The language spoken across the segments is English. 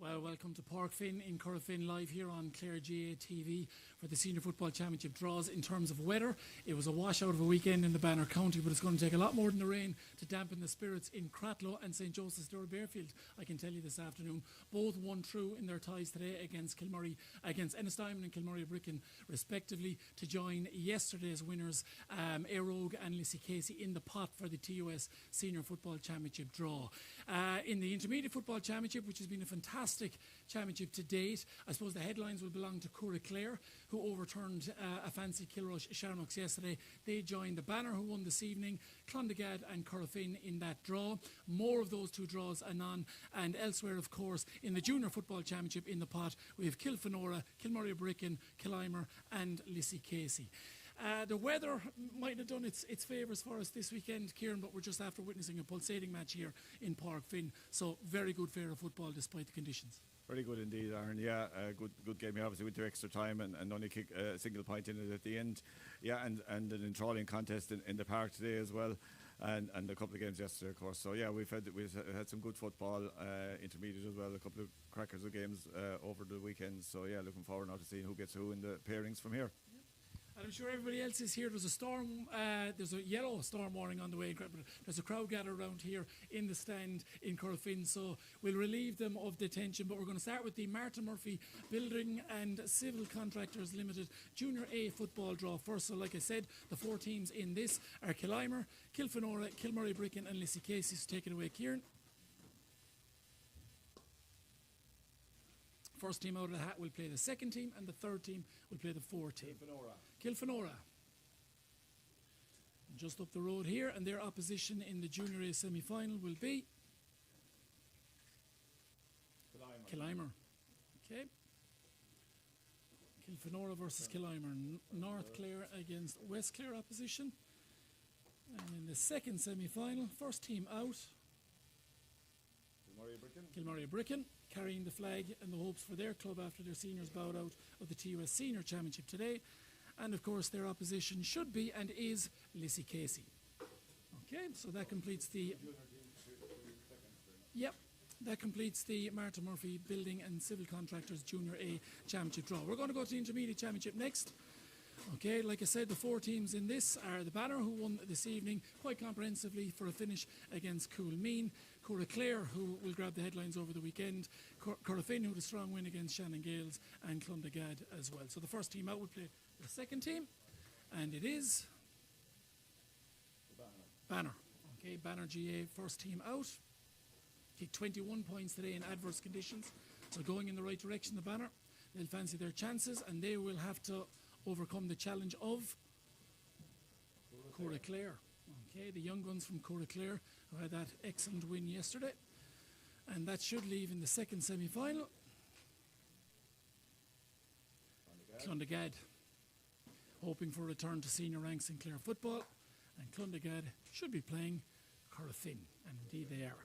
Well, welcome to Park Finn in Corofin, live here on Clare GA TV for the Senior Football Championship draws. In terms of weather, it was a washout of a weekend in the Banner County, but it's going to take a lot more than the rain to dampen the spirits in Cratloe and St. Joseph's Bearfield. I can tell you this afternoon, both won through in their ties today against Ennistimon and Kilmurray-Bricken, respectively, to join yesterday's winners, Éire and Lissy Casey, in the pot for the TUS Senior Football Championship draw. In the Intermediate Football Championship, which has been a fantastic championship to date, I suppose the headlines will belong to Clare, who overturned a fancy Kilrush Shamrocks yesterday. They joined the Banner, who won this evening, Clondegad and Corofin in that draw. More of those two draws anon, and elsewhere, of course, in the Junior Football Championship in the pot, we have Kilfenora, Kilmurray-Bricken, Killimer and Lissy Casey. The weather might have done its favours for us this weekend, Kieran, but we're just after witnessing a pulsating match here in Park Finn. So very good fair of football despite the conditions. Very good indeed, Aaron. Yeah, good game. You obviously went to extra time and only kick a single point in it at the end. Yeah, and an enthralling contest in the park today as well, and a couple of games yesterday, of course. So yeah, we've had some good football, intermediate as well. A couple of crackers of games over the weekend. So yeah, looking forward now to seeing who gets who in the pairings from here. And I'm sure everybody else is here. There's a storm, there's a yellow storm warning on the way, but there's a crowd gathered around here in the stand in Corofin, so we'll relieve them of the tension. But we're going to start with the Martin Murphy Building and Civil Contractors Limited Junior A football draw first. So like I said, the four teams in this are Killimer, Kilfenora, Kilmurray-Bricken and Lissy Casey. So take it away, Kieran. First team out of the hat will play the second team, and the third team will play the fourth team. Kilfenora. Just up the road here, and their opposition in the Junior A semi-final will be Killimer. Okay. Kilfenora versus Killimer. North Clare against West Clare opposition. And in the second semi-final, first team out, Kilmurray-Bricken, carrying the flag and the hopes for their club after their seniors bowed out of the TUS Senior Championship today. And of course their opposition should be and is Lissy Casey. Okay, so that completes the... Yep, that completes the Martin Murphy Building and Civil Contractors Junior A Championship draw. We're going to go to the Intermediate Championship next. Okay, like I said, the four teams in this are the Banner, who won this evening quite comprehensively for a finish against Coolmean, Clare, who will grab the headlines over the weekend, Corofin, who had a strong win against Shannon Gales, and Clondegad as well. So the first team out will play the second team, and it is Banner. Okay, Banner GA, first team out. Kicked 21 points today in adverse conditions, so going in the right direction, the Banner. They'll fancy their chances, and they will have to overcome the challenge of Clare. Okay, the young guns from Clare, who had that excellent win yesterday. And that should leave in the second semi-final Clondegad, hoping for a return to senior ranks in Clare football. And Clondegad should be playing Corofin, and indeed they are.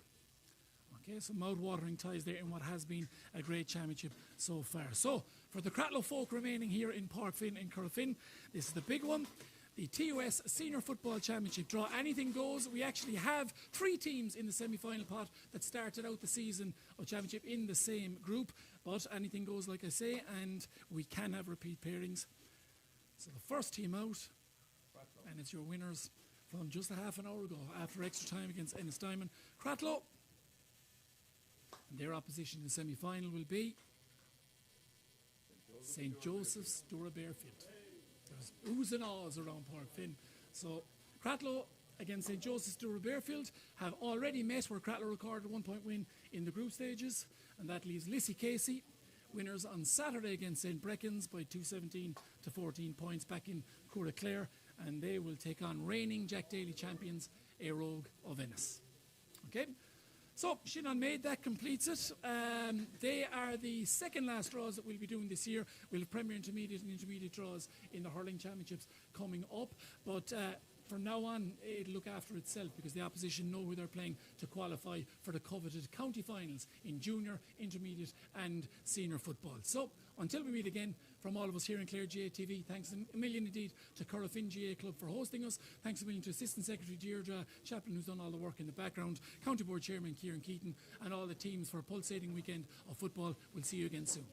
Okay, so mouth-watering ties there in what has been a great championship so far. So, for the Cratloe folk remaining here in Park Finn in Corofin, this is the big one. The TUS Senior Football Championship draw. Anything goes. We actually have three teams in the semi-final pot that started out the season of championship in the same group. But anything goes, like I say, and we can have repeat pairings. So the first team out, and it's your winners from just a half an hour ago after extra time against Ennistimon, Cratloe. And their opposition in the semi-final will be St. Joseph's Bearfield. There's oohs and ahs around Park Finn. So Cratloe against St. Joseph's Bearfield have already met, where Cratloe recorded a 1-point win in the group stages, and that leaves Lissy Casey winners on Saturday against St. Brecken's by 217 to 14 points back in Clare, and they will take on reigning Jack Daly champions Éire of Ennis. Okay. So, Shinnon made, that completes it. They are the second last draws that we'll be doing this year. We'll have Premier Intermediate and Intermediate draws in the hurling championships coming up. But from now on, it'll look after itself, because the opposition know who they're playing to qualify for the coveted county finals in junior, intermediate and senior football. So, until we meet again, from from all of us here in Clare GA TV, thanks a million indeed to Corofin GA Club for hosting us. Thanks a million to Assistant Secretary Deirdre Chaplin, who's done all the work in the background, County Board Chairman Kieran Keaton, and all the teams for a pulsating weekend of football. We'll see you again soon.